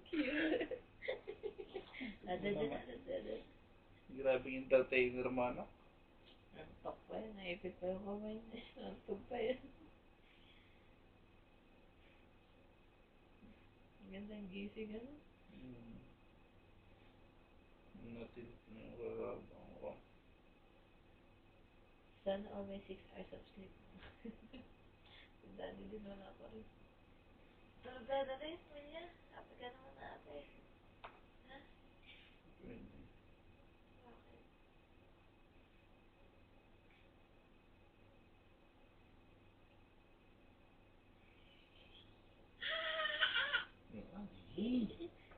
Cute. Ada. Grabe yung entertainer mo, anak. Nantok pa yan. Naipit pa yung kamay niya. Nantok pa yan. Gandang gising, ano? Natin yung karabang ko. Sana all may 6 hours of sleep. Daddy din wala pa rin. Tulog ka na rin, Maria. Happy ka naman ate. Ha? Pwede. Bakit?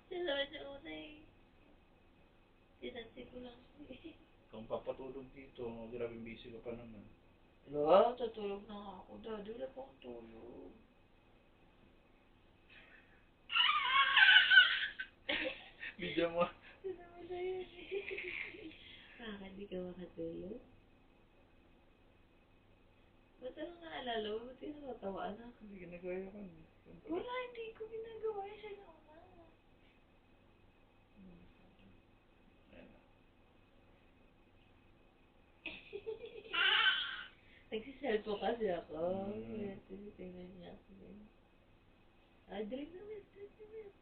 Sila naman siya una eh. Tinansi ko lang siya eh. Kung papatulog dito, grabing busy ka pa naman. Wala, tutulog na nga ako. Daddy, wala pa akong tulog. Video mo. Sino mo na yun eh. Bakit di ka makatulog? Ba't anong naalala mo? Ba't yung natawaan na? Hindi ginagaya ka. Wala, hindi ko ginagawa yun siya naman. Nagsiselfo kasi ako. Kaya tinitingnan niya ako. Drink na milk, drink na milk.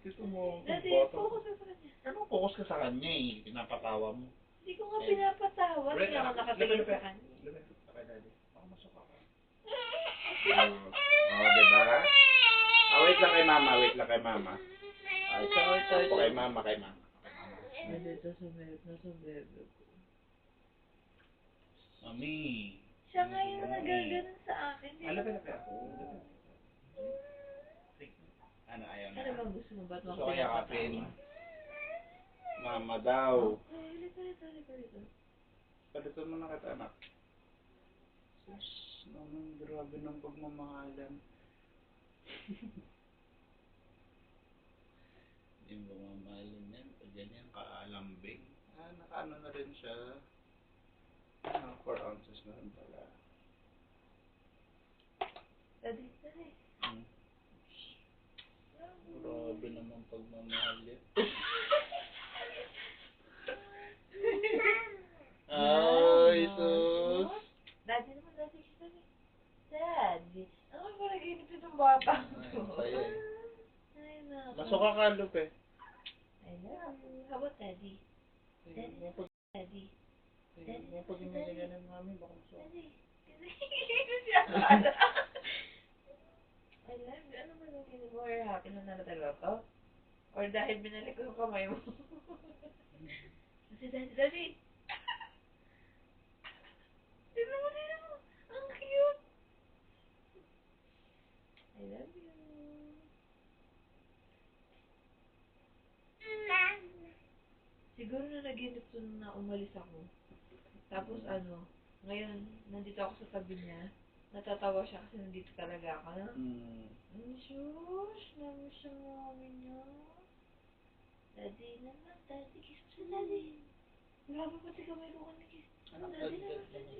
Ito mo. Dati, focus ka sa kanya. Ano focus ka sa kanya eh? Pinapatawa mo. Hindi ko nga pinapatawa. Hindi ako nakatingin sa kanya. Lumipit ka kay daddy. Baka masuka ka. Diba? Wait lang kay mama, wait lang kay mama. Ito. Kay mama, kay mama. Dito sa bebe ko. Mami. Siya nga yung nagaganon sa akin. Lapit ako. Ano, ayaw na. Ano bang gusto mo? Ba't mo Gusto ako ko yakapin. pinapatawa? Mama daw. Halika. Palito mo na kita, anak. Sus, naman, grabe ng pagmamahalan. Yung pagmamahalan yan, pag ganyan kaalambing. Nakaano na rin siya. 4 ounces na rin pala. Daddy. Grabe naman pagmamahal yan. Ay, sus. Daddy naman. Daddy. Ano ba nag-inip itong bata ko? Saya eh. Ay, naku. Masuka ka, Lupe. I love you. How about Daddy? Daddy. Yung pag ginagawa ng mami, baka masuka. Daddy. Siya akala. I love you. Ano ba nag-inip mo? You're happy na nalataloto? Or dahil binalik ko yung kamay mo? Kasi Daddy. Tignan mo. Ang cute. I love you. Siguro na nag-inip to nung na umalis ako. Tapos ngayon, nandito ako sa tabi niya. Natatawa siya kasi nandito talaga ako. Shush! Namiss ang mami niya. Daddy naman, Daddy. Kiss mo si Daddy. Grabe pati kamay ko kiss. Daddy naman, Daddy.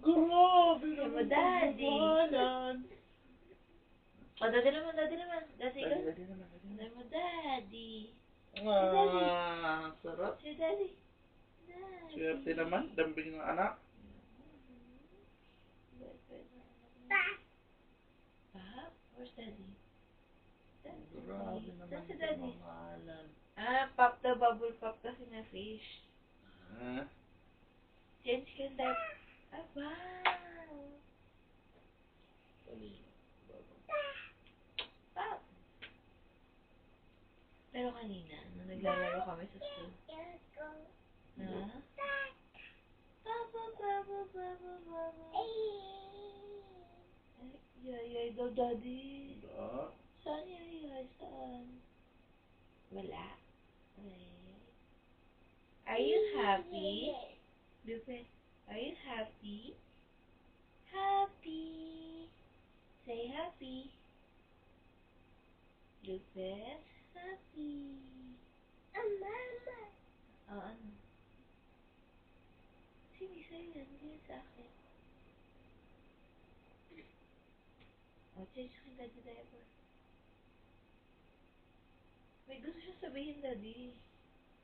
Grabe naman Daddy. pagmamahalan. Daddy naman. Daddy naman. Daddy. Sarap. Si Daddy. Swerte naman, dambing ng anak. Pap? Where's Daddy? Grabe naman Si Daddy. pagmamahalan. Pop the bubble pop kasi na fish. Change ka na. Wow! Pop! Pero kanina, nung naglalaro kami sa school. Ha? Yayay daw, Daddy. Saan yayay? Saan? Wala. Are you happy? Lupe, are you happy? Happy. Say happy. Lupe, happy. Mama. sa'yo yan. Hindi yan sa akin. O, change aking daddy diaper. May gusto siya sabihin, daddy.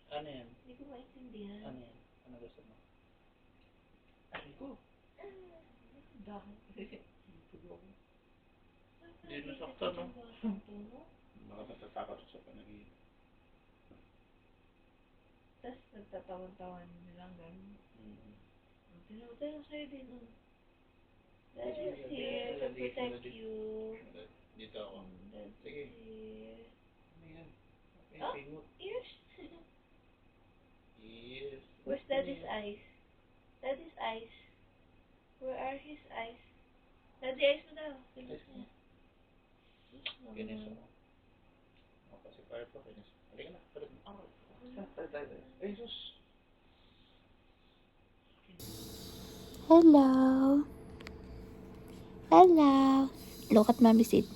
Ano yan? Hindi ko maintindihan. Ano yan? Ano gusto mo? Ay ko. Dahil. Hindi nasaktan, no? Baka natatakot sa panaginip. Tapos nagtatawan-tawan nilang gano'n. Tinutay na sa'yo din, oh. Daddy is here to protect you. Dito ako. Daddy Sige. is here. Ano yan? Okay, Oh, pingot. ears. Yes. Where's Daddy's eyes? Daddy's eyes. Where are his eyes? Daddy eyes mo daw. Kinis niya. Kinis ako. Ako kasi fire po, kinis. Halika na, palit mo. Tayo. Ay, sus. Hello. Hello. Look at Mommy's seat.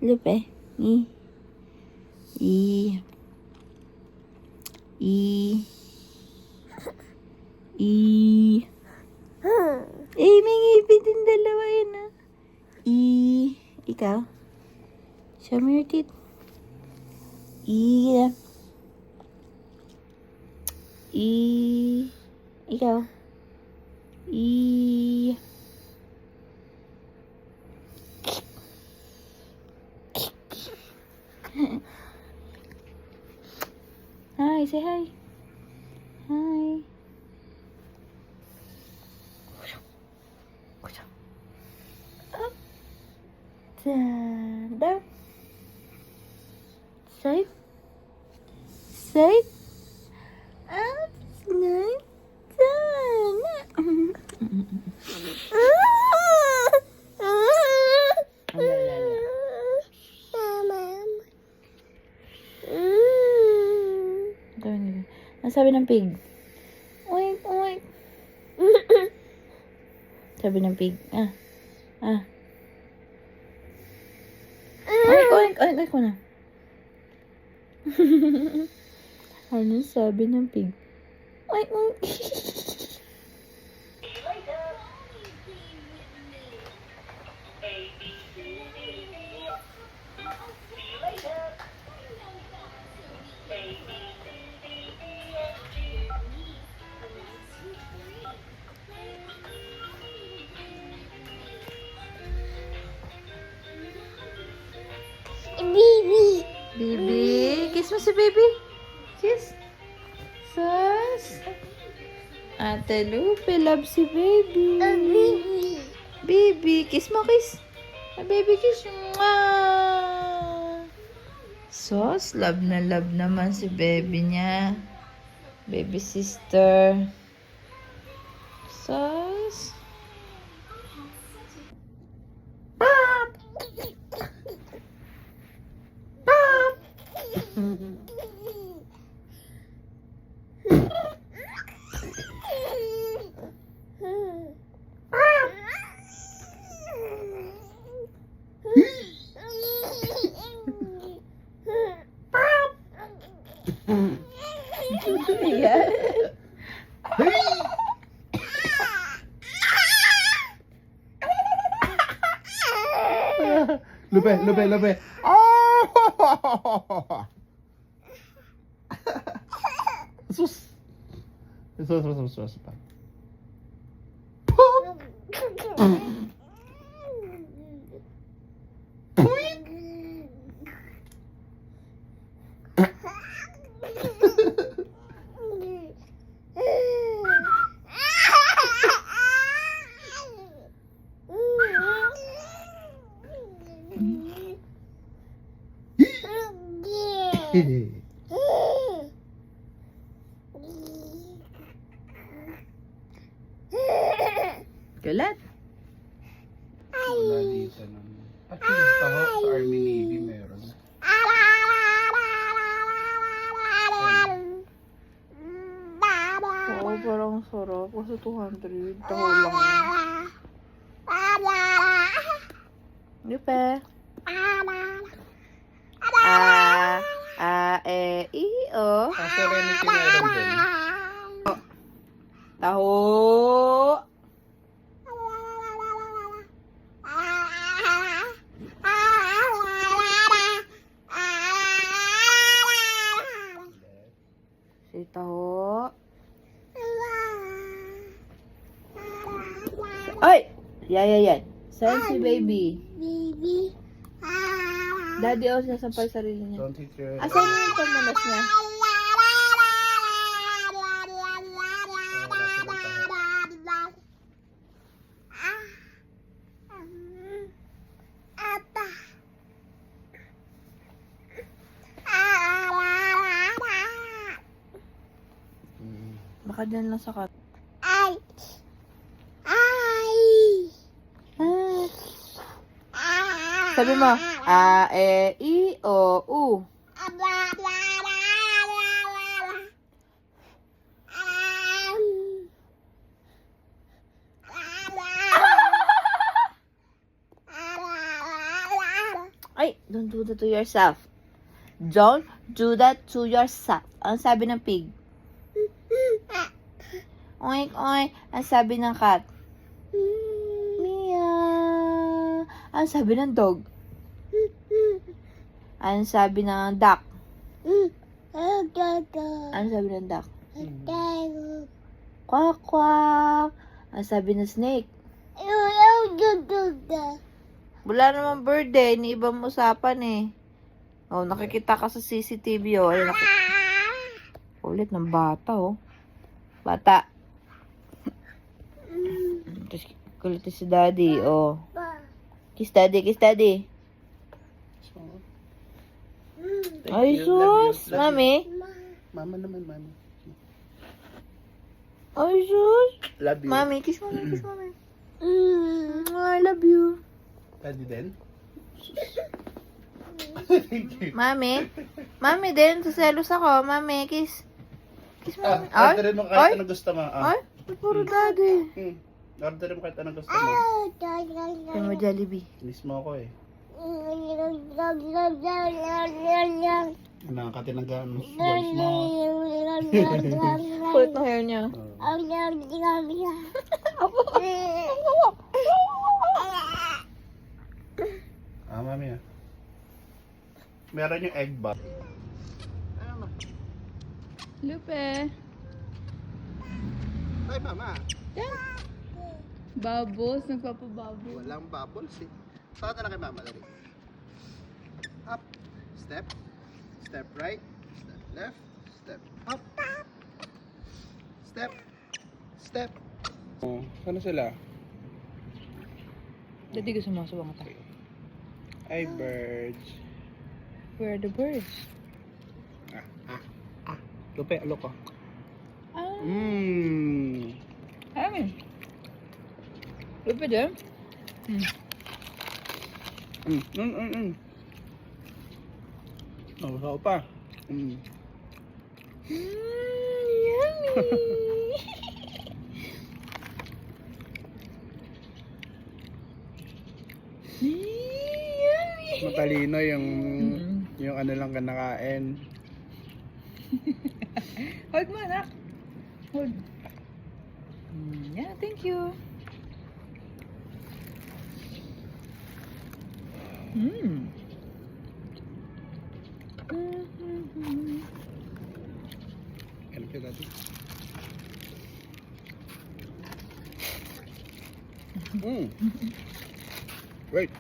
Look eh. E. E. E. E. Eh, may ngipin din dalawa yun ah. E. Ikaw? Show me your teeth. E. E. Ikaw? E. Hi, say hi. Hi. Up. Down. Safe. Safe. Up. Nice. Ang sabi ng pig? Oink, oink. Sabi ng pig. Oink, oink, oink, oink mo na. Ano sabi ng pig? Oink, oink. Baby, kiss mo si baby. Kiss. Sus. Ate Lupe, love si baby. Baby, kiss mo, kiss. Baby, kiss. Mwah. Sus, love naman si baby niya. Baby sister. Sus. Lupe. Oh! Sus. Sus. Kulat. Wala dito naman. Actually, sa Army Navy meron. Oo, parang sarap. Kasi 200. Taho lang yan. Lupe. I, O. Sa Serenity meron din. Taho. Say taho. Ay! Yan. Saan si baby? Daddy, sasampal sarili niya. Don't hit your head. Asan yung pamanas niya? Baka dyan lang sa kat. Ah. Sabi mo, A, E, I, O, U. Ay, don't do that to yourself. Don't do that to yourself. Ang sabi ng pig? Oink, oink. Ang sabi ng cat? Meow. Ang sabi ng dog? Ang sabi ng duck? Ang sabi ng duck? Quack, quack. Ang sabi ng snake? Wala naman bird eh. Iniibang usapan eh. Oh, nakikita ka sa CCTV oh. Ay, ulit ng bata oh. Bata. Tapos kulit si daddy oh. Kiss daddy, kiss daddy. Ay, sus. Mami. Mama naman, mami. Ay, sus. Love you. Mami, kiss mami, kiss mami. I love you. Daddy din? Mami. Mami din, saselos ako. Mami, kiss. Kiss mami. Ay, Orderin mo kahit anong gusto mo. ay, puro daddy. Orderin mo kahit anong gusto mo. Ay mo Jollibee. Miss mo ako eh. Nakakatinanggaan mo si George mo. Kulit ng hair niya. Mami ah. Meron yung egg bar. Lupe. Ay, mama. Yan. Bubbles. Nagpapabubble. Walang bubbles eh. Saka na kay mama. Dali. Up. Step. Step right. Step left. Step up. Step. Step. Oh, ano sila? Daddy gusto mo sa mga tayo. Hi, birds. Where are the birds? Lupe, alok ko. Ah, Amin. Lupe din? Oh, sao pa? Yummy! Yummy! Matalino yung ano lang kanakain. Hold mo, anak. Hold. Yeah, thank you. Ano kaya dati? Wait.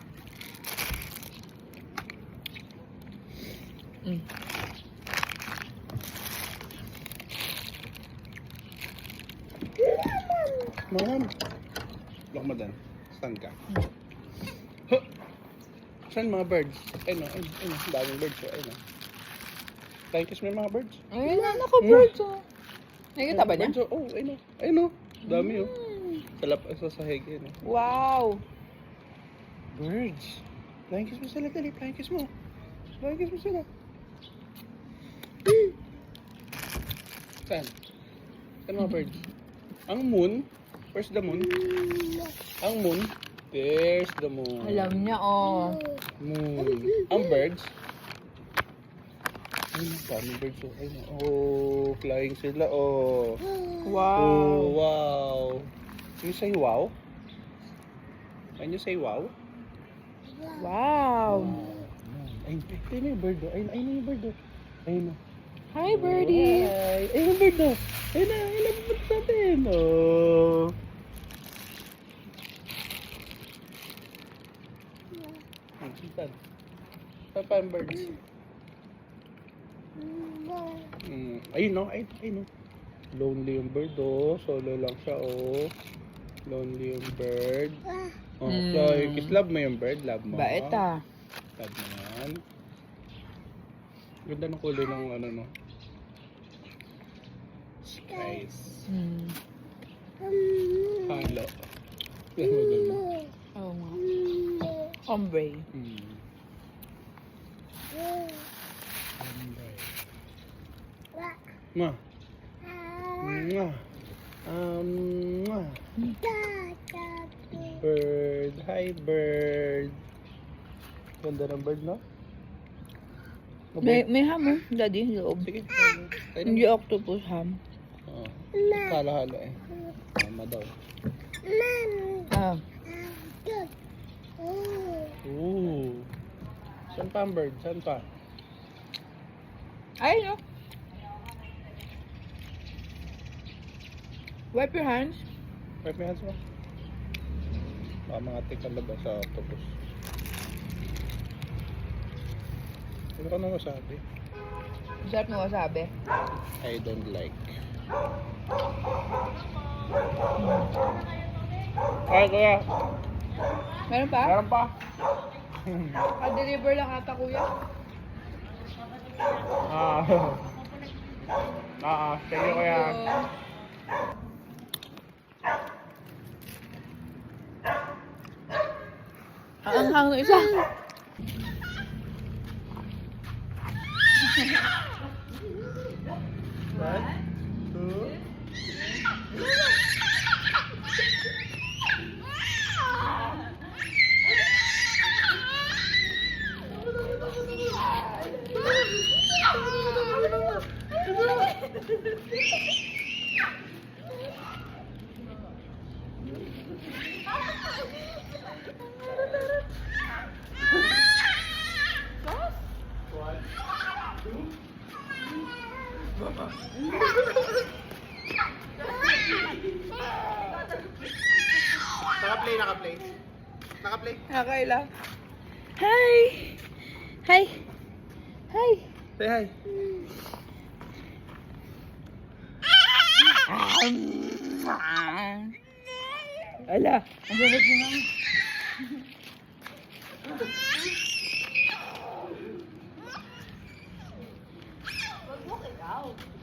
Mom. Lock mo dyan. Stand ka. Huh. Saan mga birds? Ayun o, ayun o. Daming birds o. Ayun o. Thank you sa mga birds. Ayun na, naka-birds oh. Nakikita ba niya? Birds o. Oh, ayun o. Ayun o. Dami o. Sa sahig yun o. Wow! Birds. Flying kiss mo sila, dali. Flying kiss mo. Flying kiss mo sila. Saan? Saan mga birds? Ang moon. Where's the moon? Ang moon. There's the moon. Alam niya oh. Moon. Ang birds. Ayun, daming birds. Oh, ayun. Oh, flying sila. Oh. Wow. Oh, wow. Can you say wow? Can you say wow? Wow. Ayun, ayun yung bird. Oh. Ayun, ayun yung bird. Oh. Ayun. Oh. Hi, birdie. Hi. Ayun yung bird. Oh. Ayun na, ayun na bird natin. Oh. Saan? Saan pa ang birds? Ayun no, ayun no. Lonely yung bird oh, solo lang siya oh. Lonely yung bird. Oh, Chloe, kiss love mo yung bird, love mo. Bait ah. Love mo yan. Ganda ng kulay ng ano no. Skies. Halo. Ganda. Oo nga. Ombre. Ma. Mwah. Mwah. Bird. Hi, bird. Ganda ng bird, no? May ham oh, daddy, loob. Sige. Hindi octopus ham. Oo. Halo-halo eh. Mama daw. Ah. Ooh. Saan pa ang bird? Saan pa? Ay, no. Wipe your hands. Wipe my hands mo. Baka mga tikalaba sa octopus. Ano ka na masabi? Sarap na wasabi. I don't like. Ay, kuya. Meron pa? Meron pa. Pa-deliver lang ata, kuya. Sige kuya. Ang hang no isa. One, two. Naka-play, naka-play. Naka-play. Nakaila. Hi! Hi! Hi! Say hi. Ala, ang galit mo naman.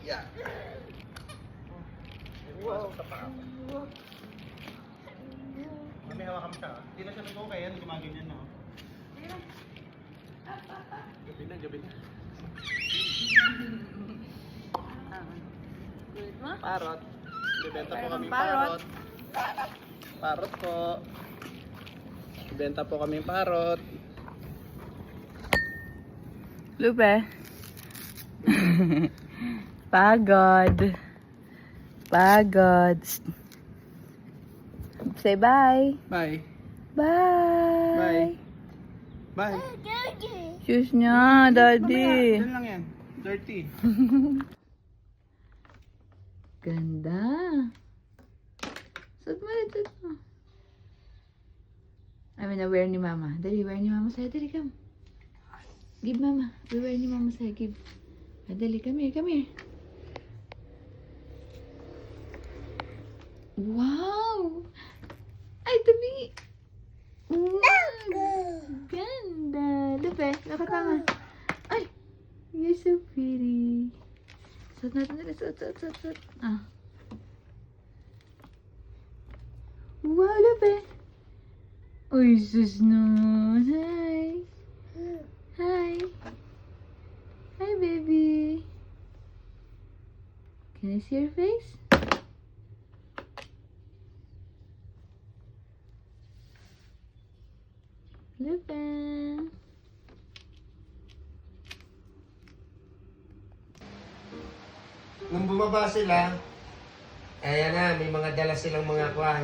Yeah. Wow. Mami, hawakan mo siya. Hindi na siya nag-okay. Hindi gumaganyan na. Gabi na, gabi na. Parrot. Bibenta po kami parrot. Parrot po. Bibenta po kami parrot. Lupe. Pagod. Pagod. Say bye. Bye. Bye. Bye. Shoes niya, daddy. Yan lang yan. Dirty. Ganda. Suot mo rin, suot mo. I'm gonna wear ni mama. Dali, wear ni mama sa'yo. Dali, come. Give mama. We wear ni mama sa'yo. Give. Ah, dali, come here, come here. Wow! Ay, tabi! Wow! Ganda! Lupe, nakatanga. Ay! You're so pretty. Suot natin nila. Suot. Ah. Wow, Lupe! Uy, sus naman. Hi! Hi! Hi, baby! Can I see your face? Lupe! nung bumaba sila, ayan na, may mga dala silang mga kwan.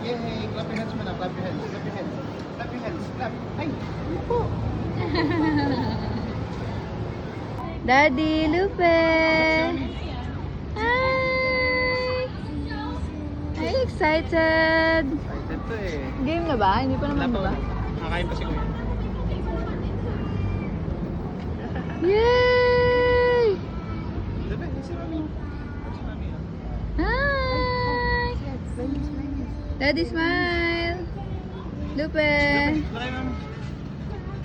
Yay! Clap your hands muna. Clap your hands. Clap your hands. Clap your hands. Clap. Ay! Ano po? Daddy, Lupe! Hi! Are you excited? Excited to eh. Game na ba? Hindi pa naman, di ba? Nakakain pa si Kuya. Yay! Diba? Si Mami. Si Mami. Hi! Daddy, smile! Lupe! Laki, Mami.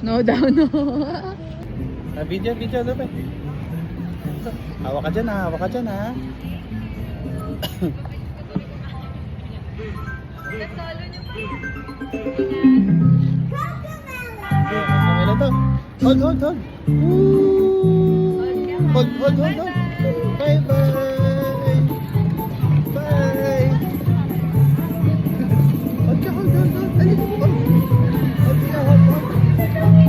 No daw, no. Video, Lupe. Hawak ka dyan ha. Hawak ka dyan ha. Kamera to. Hold. Hold. Hold. Bye bye. Bye. Hold ka. Dali. Hold. Hold ka. Hold ka. Dali.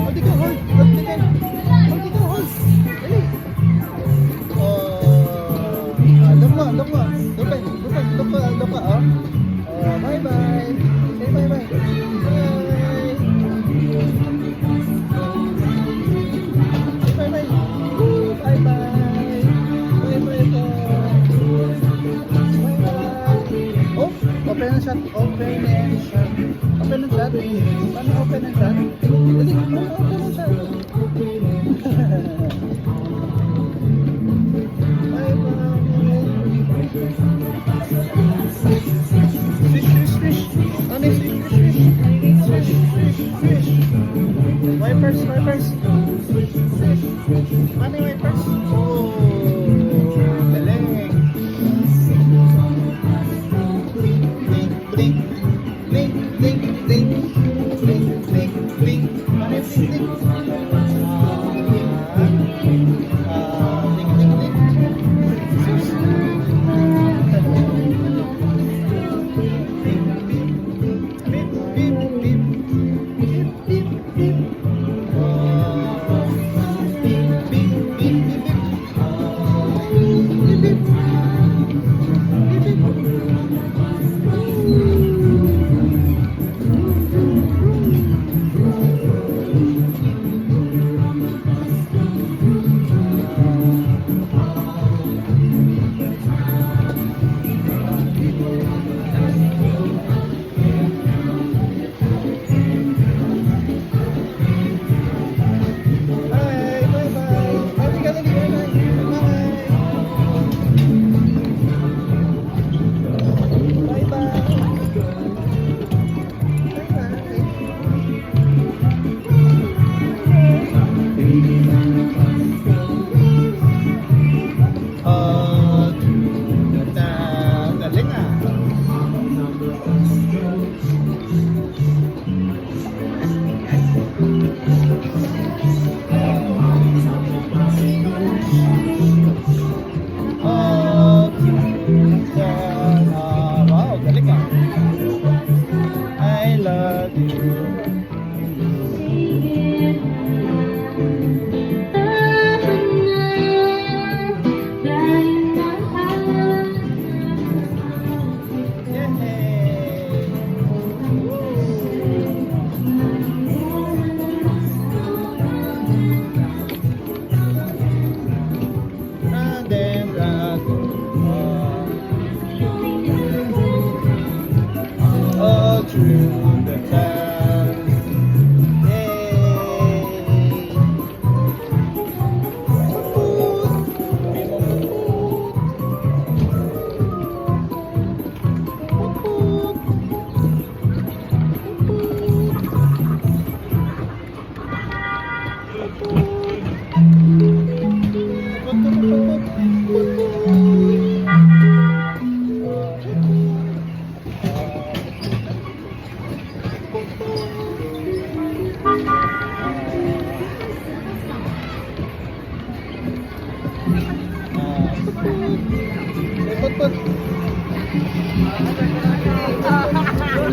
Look mo. Look ka. Oh. Bye bye. Say bye bye. Open and shut. Open and shut. Paano open and shut? Dali, open and shut. Bye bye. Swish. Ano yung swish? Wipers. Ano yung wipers? Oh, galing. Blink. Ano yung blink?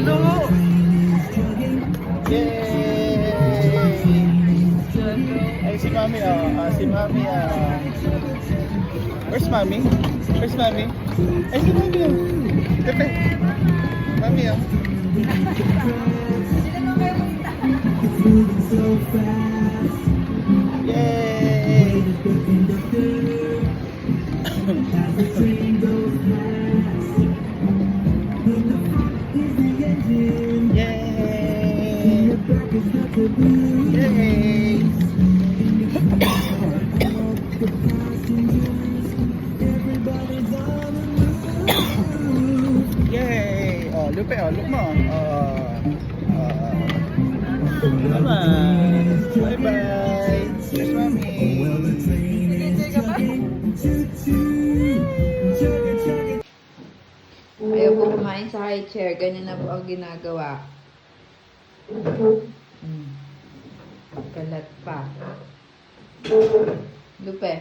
Lulu! Yay! Ay, si Mami, si Mami, Where's Mami? Where's Mami? Ay, si Mami, Pepe. Mami, Yay! Yay! Yay! Yay! Oh, Lupe, look mo. Bye-bye. Cheers, Mami. Ayaw po kumain sa high chair. Ganyan na po ang ginagawa. Kalat pa. Lupe.